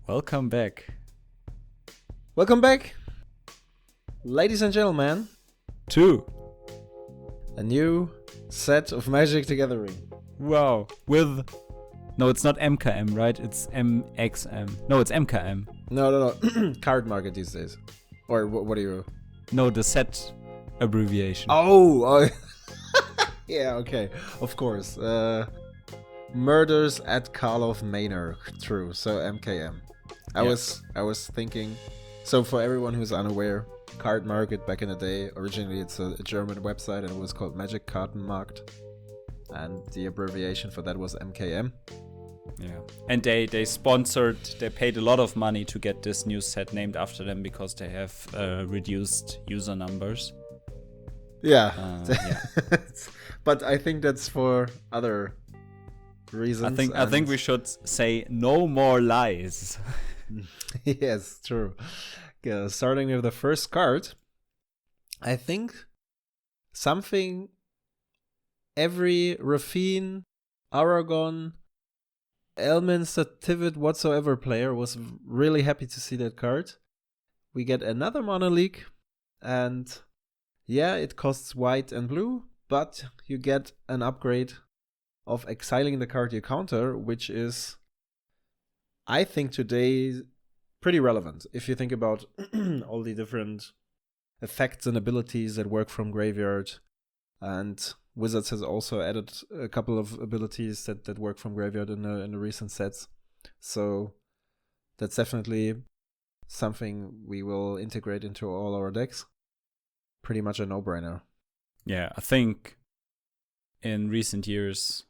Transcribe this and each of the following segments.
Welcome back. Welcome back, ladies and gentlemen, to a new set of Magic the Gathering. Wow. No, it's not MKM, right? It's MXM. No, it's MKM. No. Card market these days. Or what do you... No, the set abbreviation. Oh. Yeah, okay. Of course. Murders at Karlov Manor. True. So MKM. I was thinking... So for everyone who's unaware, Card Market back in the day, originally it's a German website and it was called Magic Kartenmarkt. And the abbreviation for that was MKM. Yeah. And they paid a lot of money to get this new set named after them because they have reduced user numbers. Yeah. But I think that's for other reasons. I think we should say no more lies. Yes, true. Starting with the first card, I think something every Rafine, Aragon, Elminster, Tivit, whatsoever player was really happy to see that card. We get another Mono League, and yeah, it costs white and blue, but you get an upgrade of exiling the card you counter, which is, I think, today pretty relevant. If you think about all the different effects and abilities that work from graveyard, and Wizards has also added a couple of abilities that work from graveyard in the recent sets. So that's definitely something we will integrate into all our decks. Pretty much a no-brainer. Yeah, I think in recent years,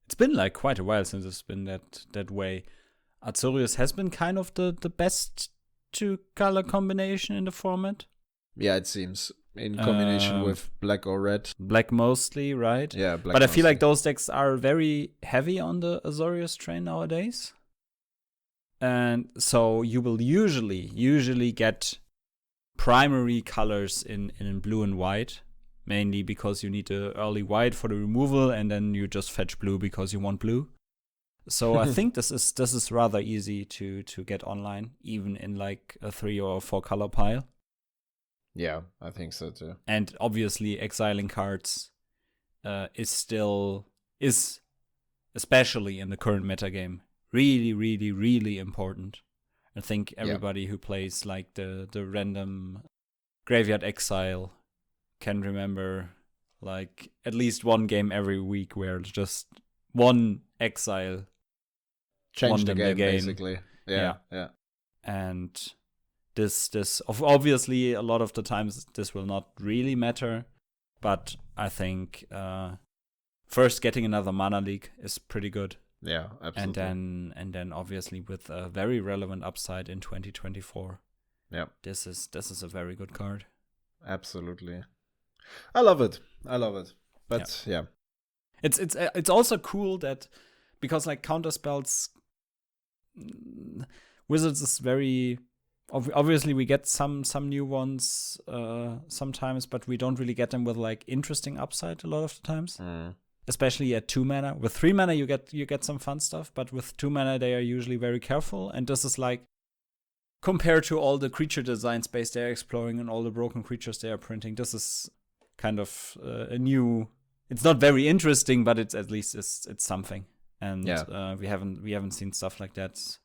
it's been like quite a while since it's been that way. Archdruids has been kind of the best two-color combination in the format. Yeah, it seems. In combination with black or red. Black mostly, right? Yeah, black. But I feel like those decks are very heavy on the Azorius train nowadays. And so you will usually get primary colors in rather and white, mainly because you need the early white for the removal, and then you just fetch blue because you want blue. So I think this is rather easy to get online, even in like a 3 or 4 color pile. Yeah, I think so too. And obviously exiling cards is especially in the current metagame really important. I think everybody who plays like the random graveyard exile can remember like at least one game every week where it's just one exile changed the game basically. Yeah. And this obviously a lot of the times this will not really matter, but I think first getting another Mana League is pretty good. Yeah, absolutely. And then obviously with a very relevant upside in 2024. Yeah. This is a very good card. Absolutely. I love it. But yeah. It's also cool that because like counter spells Wizards is very obviously we get some new ones sometimes, but we don't really get them with like interesting upside a lot of the times. Especially at 2 mana. With 3 mana you get some fun stuff, but with 2 mana they are usually very careful, and this is like compared to all the creature design space they're exploring and all the broken creatures they are printing, this is kind of a new. It's not very interesting, but it's at least it's something. And we haven't seen stuff like that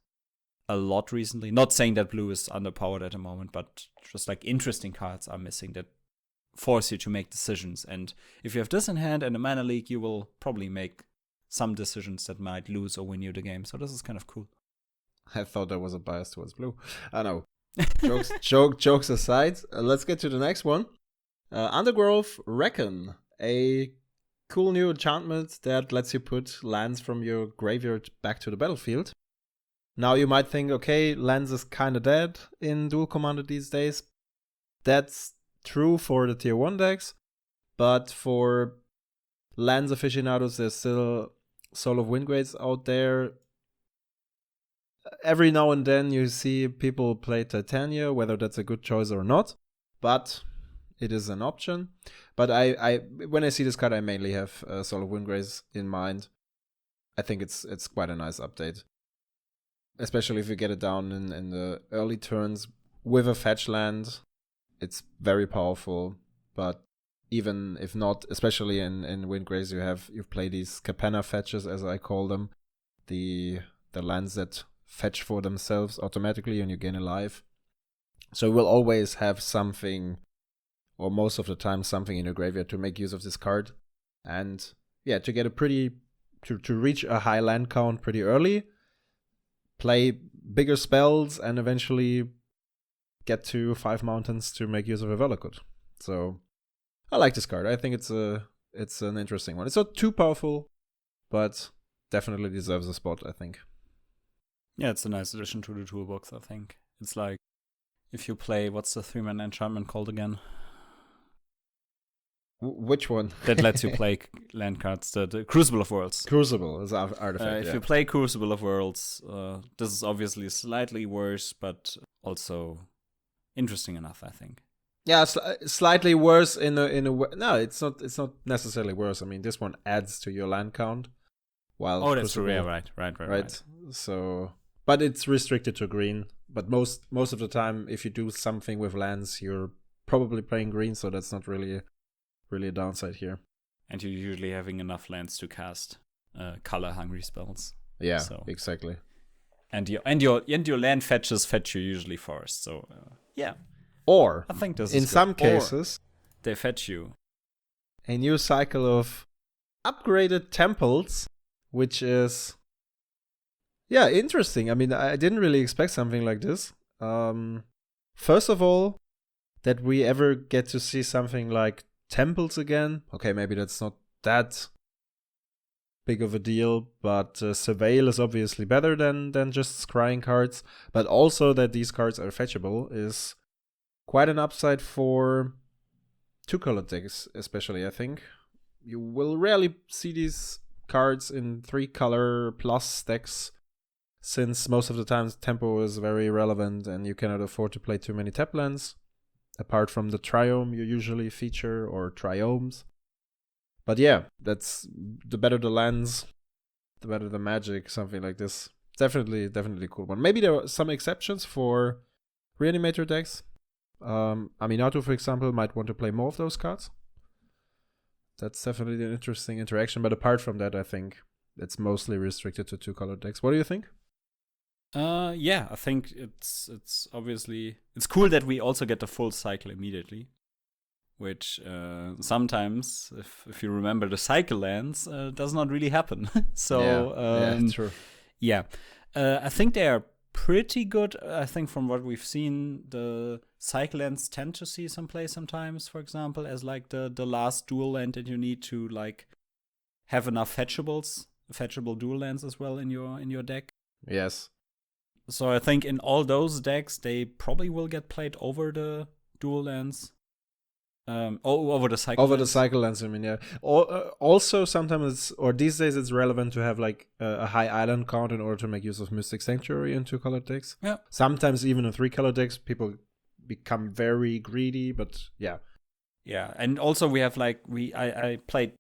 a lot recently. Not saying that blue is underpowered at the moment, but just like interesting cards are missing that force you to make decisions. And if you have this in hand and a Mana League, you will probably make some decisions that might lose or win you the game. So this is kind of cool. I thought there was a bias towards blue. I know. Jokes aside, let's get to the next one. Undergrowth Recon, a cool new enchantment that lets you put lands from your graveyard back to the battlefield. Now you might think, okay, lands is kind of dead in Duel Commander these days. That's true for the tier 1 decks, but for lands aficionados, there's still Soul of Windgrades out there. Every now and then you see people play Titania, whether that's a good choice or not, but it is an option. But I when I see this card, I mainly have Soul of Windgrades in mind. I think it's quite a nice update. especially if you get it down in the early turns with a fetch land, it's very powerful. But even if not, especially in Windgrace, you've played these Capenna fetches, as I call them, the lands that fetch for themselves automatically and you gain a life. So we'll always have something, or most of the time something in your graveyard to make use of this card. And yeah, to get a to reach a high land count pretty early, play bigger spells, and eventually get to 5 mountains to make use of a Velocode. So I like this card. I think it's an interesting one. It's not too powerful, but definitely deserves a spot, I think. Yeah, it's a nice addition to the toolbox, I think. It's like if you play, what's the 3-mana enchantment called again? Which one? That lets you play land cards, the Crucible of Worlds. Crucible is an artifact. If you play Crucible of Worlds, this is obviously slightly worse, but also interesting enough, I think. Yeah, slightly worse in a way. No, it's not necessarily worse. I mean, this one adds to your land count. While that's true. Yeah, right. So, but it's restricted to green. But most of the time, if you do something with lands, you're probably playing green. So that's not really a downside here. And you're usually having enough lands to cast color hungry spells. Yeah, exactly. And your land fetch you usually forest. So yeah. Or I think this is in good. some cases they fetch you a new cycle of upgraded temples, which is interesting. I mean, I didn't really expect something like this. First of all, that we ever get to see something like temples again. Okay, maybe that's not that big of a deal, but Surveil is obviously better than just scrying cards. But also that these cards are fetchable is quite an upside for 2-color decks, especially, I think. You will rarely see these cards in 3-color plus decks, since most of the times tempo is very relevant and you cannot afford to play too many tap lands, apart from the Triome you usually feature, or Triomes. But yeah, that's the better the lands, the better the magic, something like this. Definitely a cool one. Maybe there are some exceptions for Reanimator decks. Aminato, for example, might want to play more of those cards. That's definitely an interesting interaction. But apart from that, I think it's mostly restricted to 2-color decks. What do you think? Yeah, I think it's obviously it's cool that we also get the full cycle immediately, which sometimes, if you remember the cycle lands, does not really happen. So true. Yeah, I think they are pretty good. I think from what we've seen, the cycle lands tend to see some play sometimes, for example, as like the last dual land that you need to like have enough fetchable dual lands as well in your deck. Yes. So I think in all those decks, they probably will get played over the dual lands. Over the cycle lands. The cycle lands, I mean, yeah. Also, sometimes these days, it's relevant to have like a high island count in order to make use of Mystic Sanctuary in 2-color decks. Yeah. Sometimes even in 3-color decks, people become very greedy, but yeah. Yeah, and also we have like I played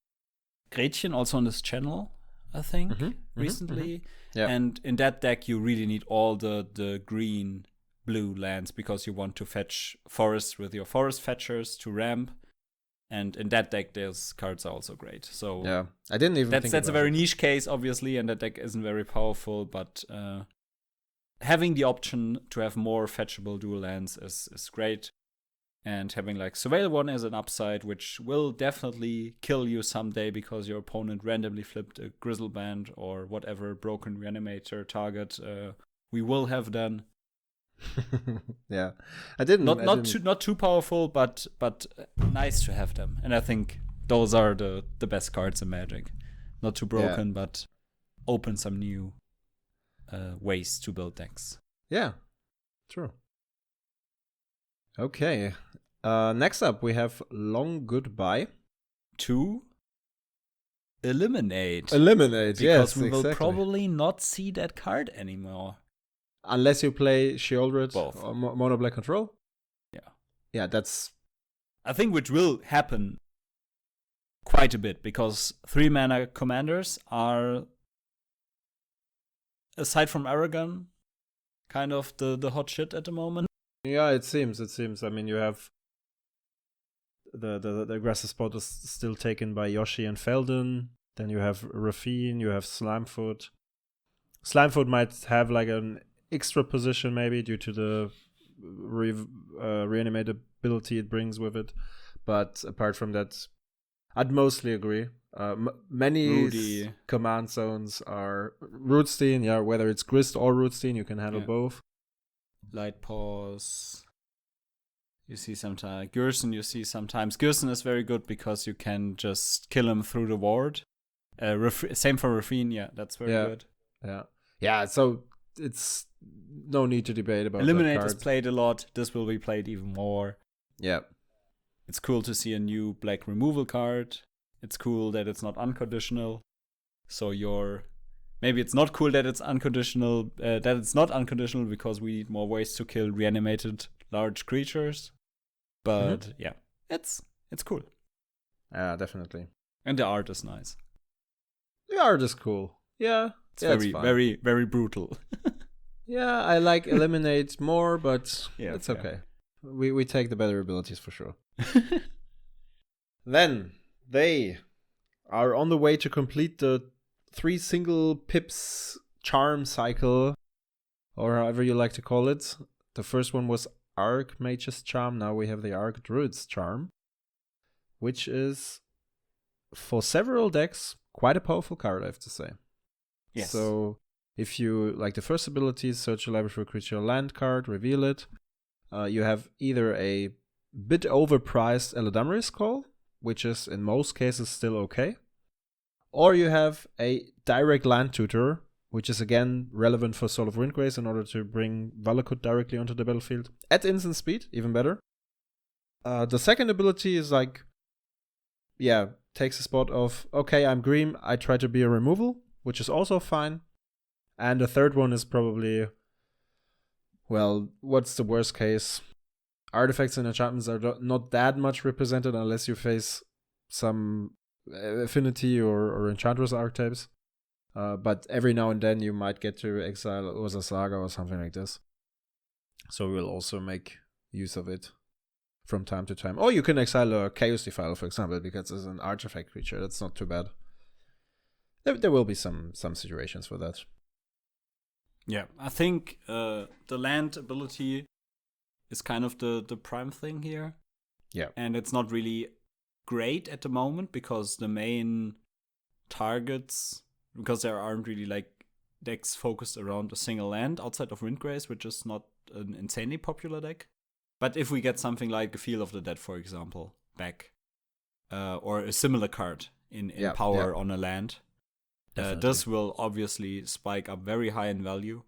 Gretchen also on this channel, I think, recently. Yeah. And in that deck, you really need all the green-blue lands because you want to fetch forests with your forest fetchers to ramp. And in that deck, those cards are also great. So yeah, I didn't even think that's a very niche case, obviously, and that deck isn't very powerful. But having the option to have more fetchable dual lands is great. And having like Surveil 1 as an upside, which will definitely kill you someday because your opponent randomly flipped a Grizzleband or whatever broken reanimator target we will have done. Yeah, not too powerful, but nice to have them. And I think those are the best cards in Magic. Not too broken, but open some new ways to build decks. Yeah, true. Okay. Next up, we have Long Goodbye. To eliminate. Yes, because we will probably not see that card anymore. Unless you play Sheoldred Both. Or Mono Black Control. Yeah. Yeah, that's... I think which will happen quite a bit, because 3-mana commanders are, aside from Aragon, kind of the hot shit at the moment. Yeah, it seems. I mean, you have the aggressive spot is still taken by Yoshi and Feldon. Then you have Rafine, you have Slimefoot. Slimefoot might have like an extra position maybe due to the reanimate ability it brings with it. But apart from that, I'd mostly agree. Many command zones are Rootstein, yeah, whether it's Grist or Rootstein, you can handle both. Light Paws. You see sometimes Gerson. Gerson is very good because you can just kill him through the ward. Same for Rafine, yeah, that's very good. Yeah. So it's no need to debate about Eliminate that is played a lot. This will be played even more. Yeah. It's cool to see a new black removal card. It's cool that it's not unconditional. So maybe it's not cool that it's unconditional. That it's not unconditional because we need more ways to kill reanimated large creatures. But yeah, it's cool. Yeah, definitely. And the art is nice. The art is cool. Yeah. It's very, very brutal. Yeah, I like Eliminate more, but it's okay. We take the better abilities for sure. Then they are on the way to complete the 3 single pips charm cycle, or however you like to call it. The first one was Archmage's Charm. Now we have the Archdruids Charm, which is, for several decks, quite a powerful card, I have to say. Yes. So if you like the first ability, search your library for a creature land card, reveal it. You have either a bit overpriced Eladamri's Call, which is in most cases still okay, or you have a direct land tutor, which is again relevant for Soul of Windgrace in order to bring Valakut directly onto the battlefield at instant speed, even better. The second ability is like, takes a spot of, okay, I'm green, I try to be a removal, which is also fine. And the third one is probably, well, what's the worst case? Artifacts and enchantments are not that much represented unless you face some affinity or enchantress archetypes. But every now and then you might get to exile Urza Saga or something like this. So we'll also make use of it from time to time. Or you can exile a Chaos Defiler, for example, because it's an artifact creature. That's not too bad. There will be some situations for that. Yeah, I think the land ability is kind of the prime thing here. Yeah. And it's not really great at the moment because the main targets, because there aren't really like decks focused around a single land outside of Windgrace, which is not an insanely popular deck. But if we get something like a Field of the Dead, for example, back, or a similar card in power on a land, this will obviously spike up very high in value.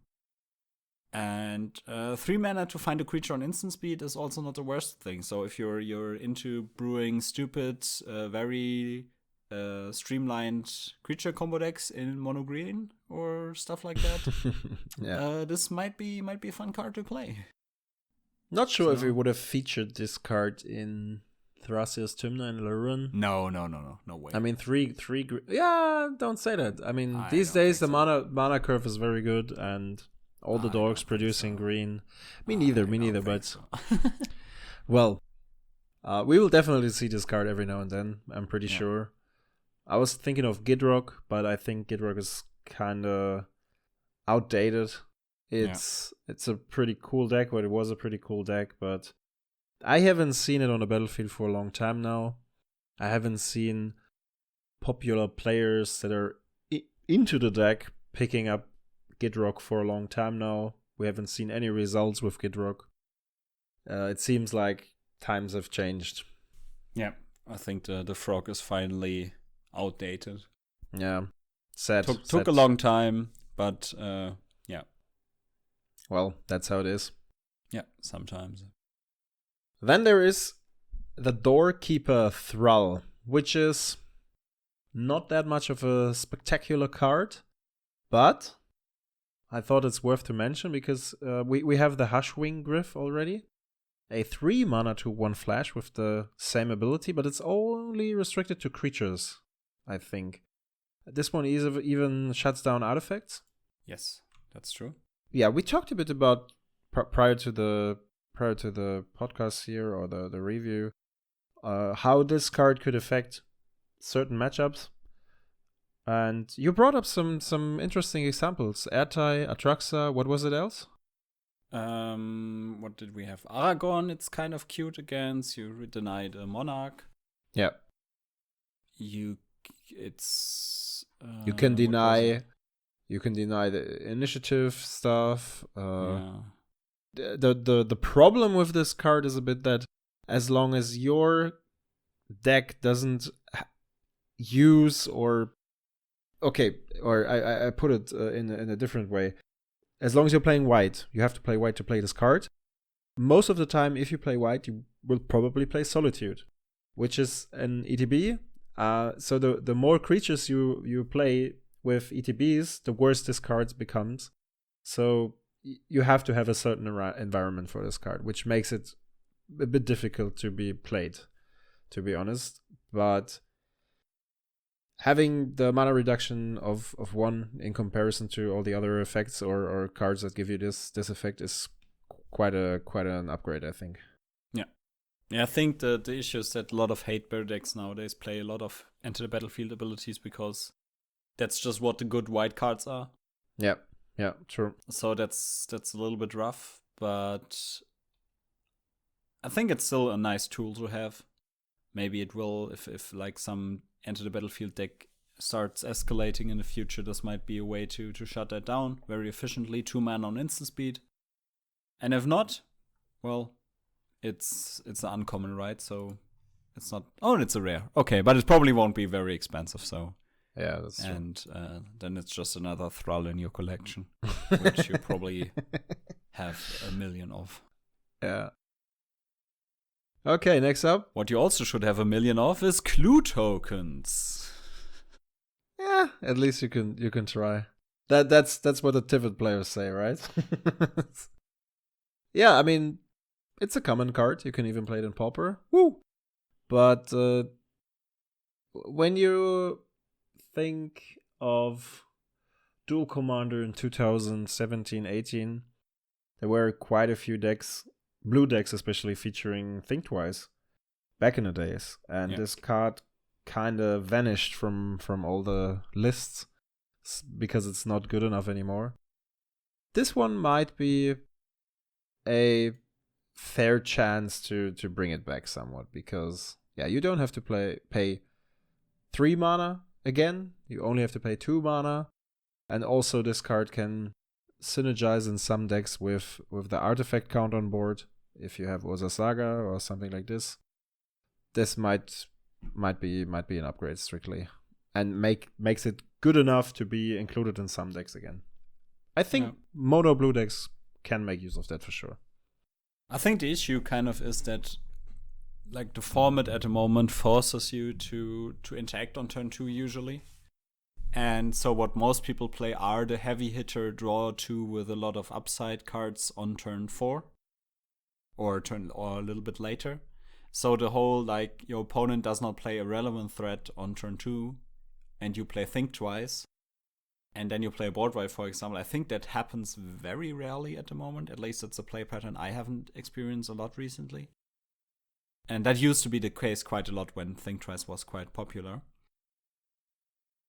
And 3 mana to find a creature on instant speed is also not the worst thing. So if you're into brewing stupid, very streamlined creature combo decks in mono green or stuff like that, this might be a fun card to play. Not sure if we would have featured this card in Thrasia's Tymna and Larun. No way. I mean, three. Yeah, don't say that. I mean, these days the mana curve is very good, and all the dogs producing green. Me neither. But well, we will definitely see this card every now and then. I'm pretty sure. I was thinking of Gidrock, but I think Gidrock is kind of outdated. It's a pretty cool deck, but it was a pretty cool deck, but I haven't seen it on the battlefield for a long time now. I haven't seen popular players that are into the deck picking up Gidrock for a long time now. We haven't seen any results with Gidrock. It seems like times have changed. Yeah, I think the frog is finally outdated. Yeah, sad. Took a long time, but well, that's how it is. Yeah, sometimes. Then there is the Doorkeeper Thrull, which is not that much of a spectacular card, but I thought it's worth to mention because we have the Hushwing Gryph already. A 3 mana to 1 flash with the same ability, but it's only restricted to creatures, I think. This one even shuts down artifacts. Yes, that's true. we talked a bit about prior to the podcast here or the review, how this card could affect certain matchups. And you brought up some interesting examples. Ertai, Atraxa, what was it else? What did we have? Aragon, it's kind of cute against. You denied a Monarch. Yeah. You can deny the initiative stuff. The problem with this card is a bit that as long as your deck doesn't use I put it in a different way. As long as you're playing white, you have to play white to play this card. Most of the time, if you play white, you will probably play Solitude, which is an ETB. So the more creatures you play with ETBs, the worse this card becomes. So you have to have a certain environment for this card, which makes it a bit difficult to be played, to be honest. But having the mana reduction of 1 in comparison to all the other effects or cards that give you this effect is quite an upgrade, I think. Yeah, I think the issue is that a lot of hate bear decks nowadays play a lot of enter the battlefield abilities because that's just what the good white cards are. Yeah, true. So that's a little bit rough, but I think it's still a nice tool to have. Maybe it will, if like some enter the battlefield deck starts escalating in the future, this might be a way to shut that down very efficiently. 2 mana on instant speed. And if not, well, it's an uncommon, right? So it's not. Oh, it's a rare. Okay, but it probably won't be very expensive. So yeah, that's true. And then it's just another Thrall in your collection, which you probably have 1 million of. Yeah. Okay, next up. What you also should have 1 million of is clue tokens. Yeah, at least you can try. That's what the Tivit players say, right? Yeah, I mean, it's a common card. You can even play it in Pauper. Woo! But when you think of Duel Commander in 2017-18, there were quite a few decks, blue decks especially, featuring Think Twice back in the days. And this card kind of vanished from all the lists because it's not good enough anymore. This one might be a fair chance to bring it back somewhat, because you don't have to pay 3 mana again. You only have to pay 2 mana, and also this card can synergize in some decks with the artifact count on board. If you have Urza Saga or something like this, this might be an upgrade strictly, and makes it good enough to be included in some decks again. I think mono blue decks can make use of that for sure. I think the issue kind of is that, like, the format at the moment forces you to interact on turn 2 usually. And so what most people play are the heavy hitter draw 2 with a lot of upside cards on turn 4 or a little bit later. So the whole, like, your opponent does not play a relevant threat on turn 2 and you play Think Twice and then you play a board wipe, for example. I think that happens very rarely at the moment. At least it's a play pattern I haven't experienced a lot recently. And that used to be the case quite a lot when Think Twice was quite popular.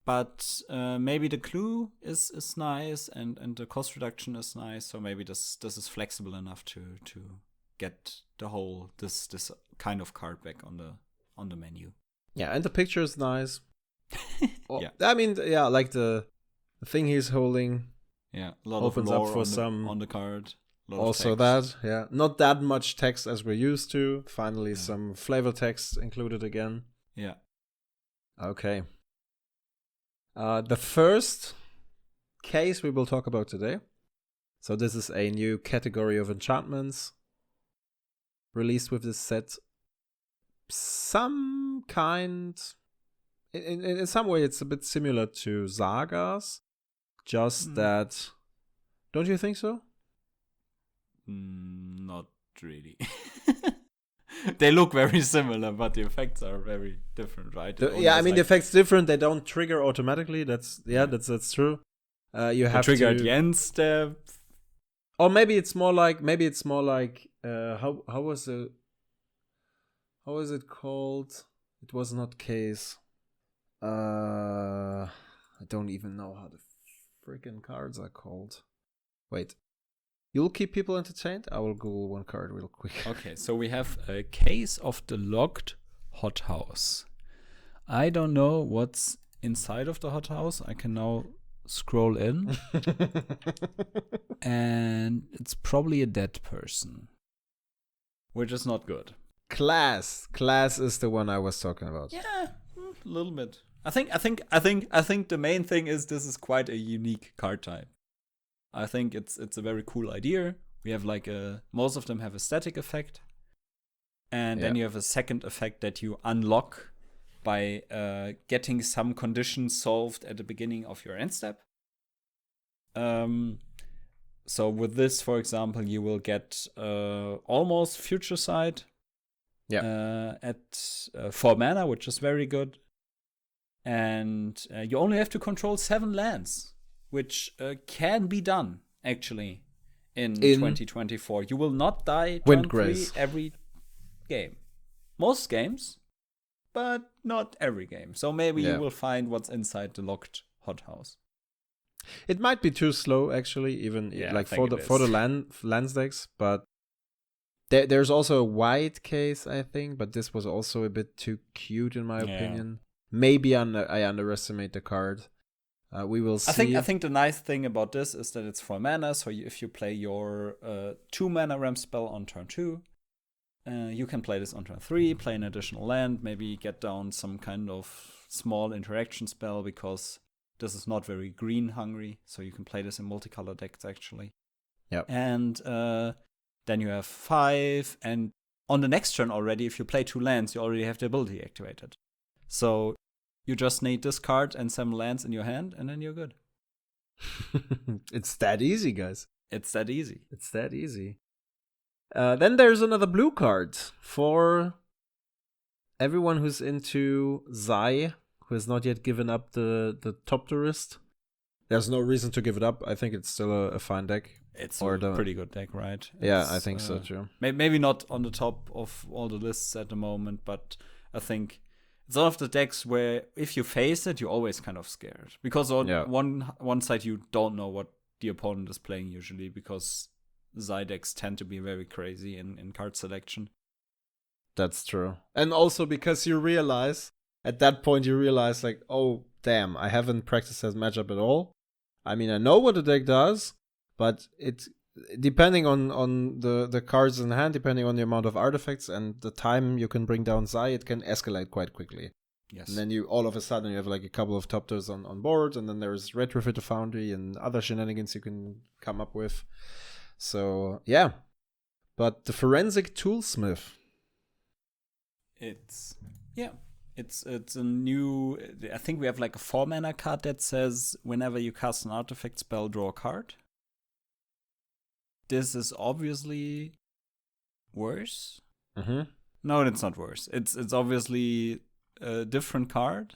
But maybe the clue is nice and the cost reduction is nice. So maybe this is flexible enough to get the whole this kind of card back on the menu. Yeah, and the picture is nice. I mean, like the thing he's holding. Yeah, a lot opens of lore up for some on the card. Also that, not that much text as we're used to. Finally, some flavor text included again. Yeah. Okay. The first case we will talk about today. So this is a new category of enchantments released with this set. Some kind, in some way, it's a bit similar to Sagas. Just that, don't you think so? Not really. They look very similar, but the effects are very different, right? The effect's different. They don't trigger automatically. That's true. You have trigger to at the end step. Or maybe it's more like how was it called? It was not case. I don't even know how the freaking cards are called. Wait. You'll keep people entertained? I will Google one card real quick. Okay, so we have a case of the locked hothouse. I don't know what's inside of the hothouse. I can now scroll in. And it's probably a dead person, which is not good. Class is the one I was talking about. Yeah, a little bit. I think the main thing is this is quite a unique card type. I think it's a very cool idea. We have like most of them have a static effect, and then you have a second effect that you unlock by getting some conditions solved at the beginning of your end step. So with this, for example, you will get almost Future Sight at 4 mana, which is very good. And you only have to control 7 lands, which can be done, actually, in 2024. You will not die turn 3 every game. Most games, but not every game. So maybe you will find what's inside the locked hothouse. It might be too slow, actually, even for the lands decks, but there's also a white case, I think, but this was also a bit too cute in my opinion. Maybe I underestimate the card. We will see. I think the nice thing about this is that it's 4 mana, so if you play your 2 mana ramp spell on turn 2, you can play this on turn 3, play an additional land, maybe get down some kind of small interaction spell, because this is not very green hungry, so you can play this in multicolor decks actually. Yeah. And then you have 5, and on the next turn already, if you play 2 lands, you already have the ability activated. So you just need this card and 7 lands in your hand, and then you're good. It's that easy, guys. It's that easy. Then there's another blue card for everyone who's into Zai, who has not yet given up the top tourist. There's no reason to give it up. I think it's still a fine deck. It's a pretty good deck, right? I think so too. Maybe not on the top of all the lists at the moment, but I think it's one of the decks where if you face it, you're always kind of scared. Because on one side, you don't know what the opponent is playing usually, because Zai decks tend to be very crazy in card selection. That's true. And also because at that point you realize like, oh, damn, I haven't practiced that matchup at all. I mean, I know what the deck does, but it's depending on the cards in hand, depending on the amount of artifacts and the time you can bring down Zai, it can escalate quite quickly. Yes. And then you all of a sudden you have like a couple of top tiers on board, and then there's Retrofit Foundry and other shenanigans you can come up with. So yeah. But the Forensic Toolsmith. It's a new. I think we have like a 4 mana card that says whenever you cast an artifact spell, draw a card. This is obviously worse. Mm-hmm. No, it's not worse. It's obviously a different card.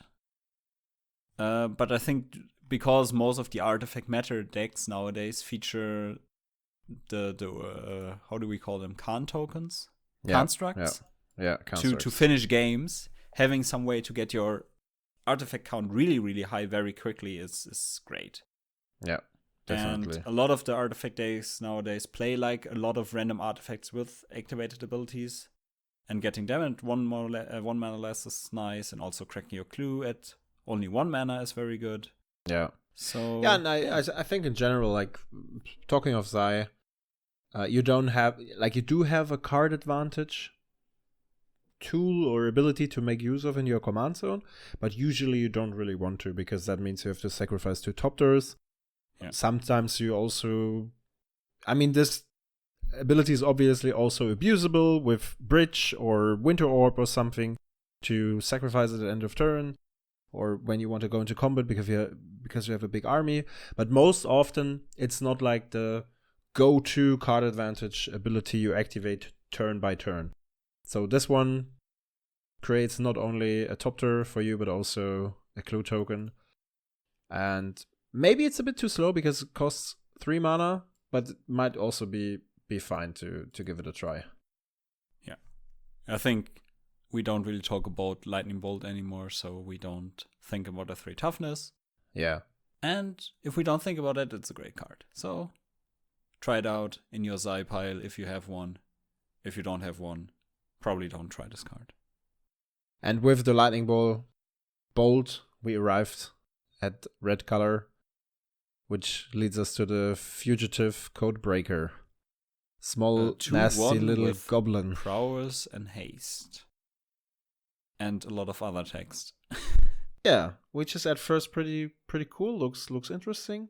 But I think because most of the artifact matter decks nowadays feature the how do we call them? Khan tokens? Constructs? Yeah, constructs. To finish games, having some way to get your artifact count really, really high very quickly is great. Yeah. Definitely. And a lot of the artifact decks nowadays play like a lot of random artifacts with activated abilities, and getting them at 1 mana less is nice, and also cracking your clue at only 1 mana is very good. Yeah. So and I think in general, like talking of Zai, you do have a card advantage, tool or ability to make use of in your command zone, but usually you don't really want to, because that means you have to sacrifice 2 top tiers. Yeah. Sometimes you also, this ability is obviously also abusable with Bridge or Winter Orb or something to sacrifice at the end of turn, or when you want to go into combat because you have a big army. But most often it's not like the go-to card advantage ability you activate turn by turn. So this one creates not only a top tier for you, but also a clue token. And maybe it's a bit too slow because it costs 3 mana, but it might also be fine to give it a try. Yeah. I think we don't really talk about Lightning Bolt anymore, so we don't think about a 3 toughness. Yeah. And if we don't think about it, it's a great card. So try it out in your Zai pile if you have one. If you don't have one, probably don't try this card. And with the Lightning Bolt, we arrived at red color, which leads us to the Fugitive Codebreaker. Small, nasty little goblin. Prowess and haste. And a lot of other text. Yeah, which is at first pretty cool. Looks interesting.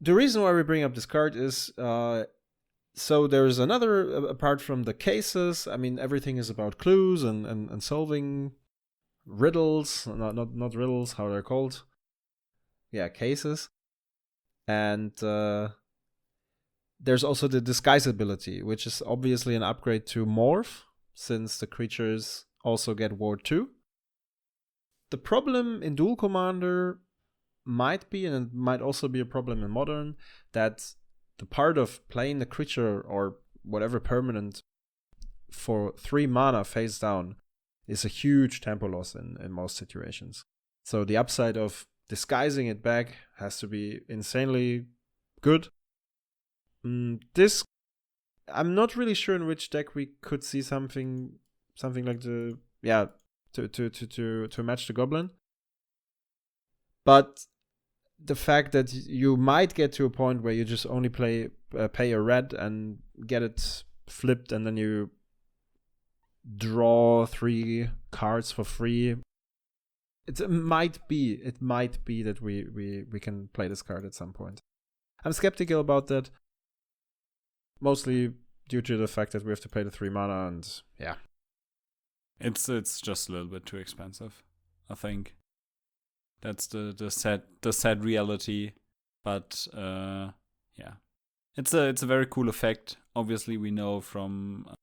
The reason why we bring up this card is so there's another, apart from the cases. I mean, everything is about clues and solving riddles. Not riddles, how they're called. Yeah, cases. And there's also the disguise ability, which is obviously an upgrade to Morph, since the creatures also get Ward 2. The problem in Duel Commander might be, and it might also be a problem in Modern, that the part of playing the creature or whatever permanent for 3 mana face down is a huge tempo loss in most situations. So the upside of disguising it back has to be insanely good. This, I'm not really sure in which deck we could see something like to match the goblin. But the fact that you might get to a point where you just only pay a red and get it flipped, and then you draw 3 cards for free. It might be that we can play this card at some point. I'm skeptical about that, mostly due to the fact that we have to pay the 3 mana, and yeah. It's just a little bit too expensive, I think. That's the sad reality. But yeah. It's a very cool effect. Obviously we know from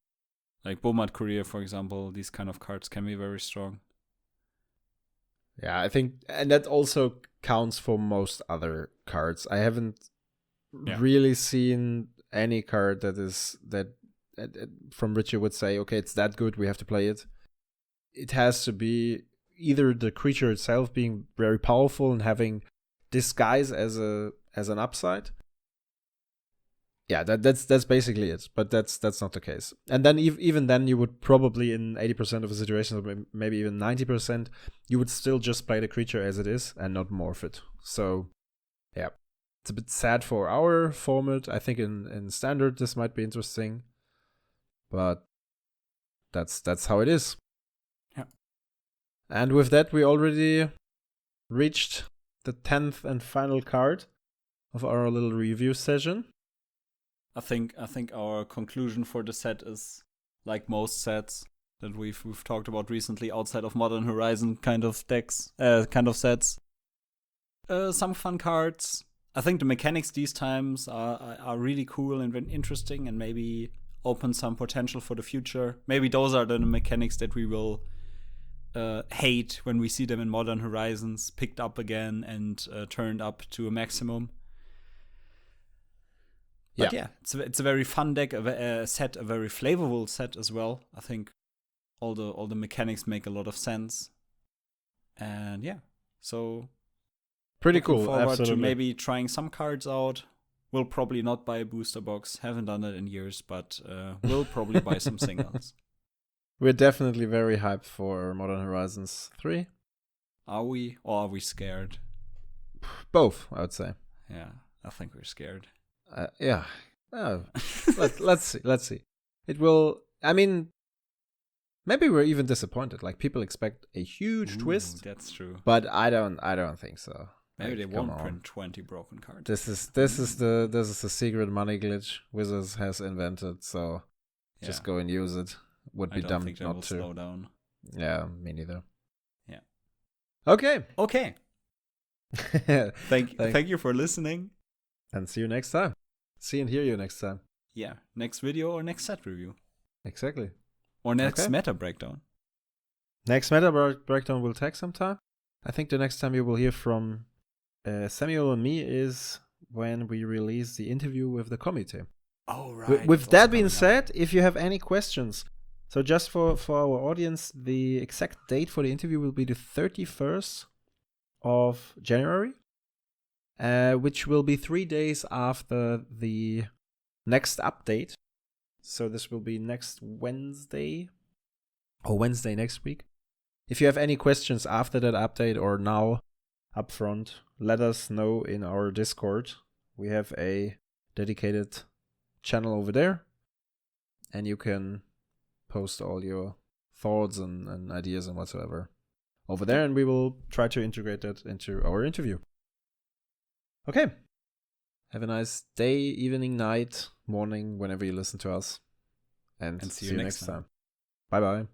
like Bomat Courier, for example, these kind of cards can be very strong. Yeah, I think, and that also counts for most other cards. I haven't really seen any card that from which you would say, okay, it's that good, we have to play it. It has to be either the creature itself being very powerful and having disguise as an upside. Yeah, that's basically it. But that's not the case. And then even then, you would probably, in 80% of the situations, or maybe even 90%, you would still just play the creature as it is and not morph it. So yeah, it's a bit sad for our format. I think in standard this might be interesting, but that's how it is. Yeah. And with that, we already reached the 10th and final card of our little review session. I think our conclusion for the set is, like most sets that we've talked about recently, outside of Modern Horizon kind of decks, kind of sets. Some fun cards. I think the mechanics these times are really cool and very interesting, and maybe open some potential for the future. Maybe those are the mechanics that we will hate when we see them in Modern Horizons picked up again and turned up to a maximum. But yeah, it's a very fun deck, a set, a very flavorful set as well. I think all the mechanics make a lot of sense, and yeah, so pretty cool. Forward Absolutely. to maybe trying some cards out. We'll probably not buy a booster box. Haven't done it in years, but we'll probably buy some singles. We're definitely very hyped for Modern Horizons 3. Are we, or are we scared? Both, I would say. Yeah, I think we're scared. Yeah. Let's see. It will. I mean, maybe we're even disappointed. Like, people expect a huge twist. That's true. But I don't think so. Maybe they won't print 20 broken cards. This is the secret money glitch Wizards has invented. So just go and use it. Would be dumb not to. Slow down. Yeah, me neither. Yeah. Okay. Thank you for listening. And see you next time. See and hear you next time. Yeah, next video or next set review. Exactly. Or next meta breakdown. Next meta breakdown will take some time. I think the next time you will hear from Samuel and me is when we release the interview with the committee. Oh, right. With that being said, if you have any questions, so just for our audience, the exact date for the interview will be the 31st of January, which will be 3 days after the next update. So this will be next Wednesday, or Wednesday next week. If you have any questions after that update or now up front, let us know in our Discord. We have a dedicated channel over there, and you can post all your thoughts and ideas and whatsoever over there, and we will try to integrate that into our interview. Okay. Have a nice day, evening, night, morning, whenever you listen to us. And see you next time. Bye-bye.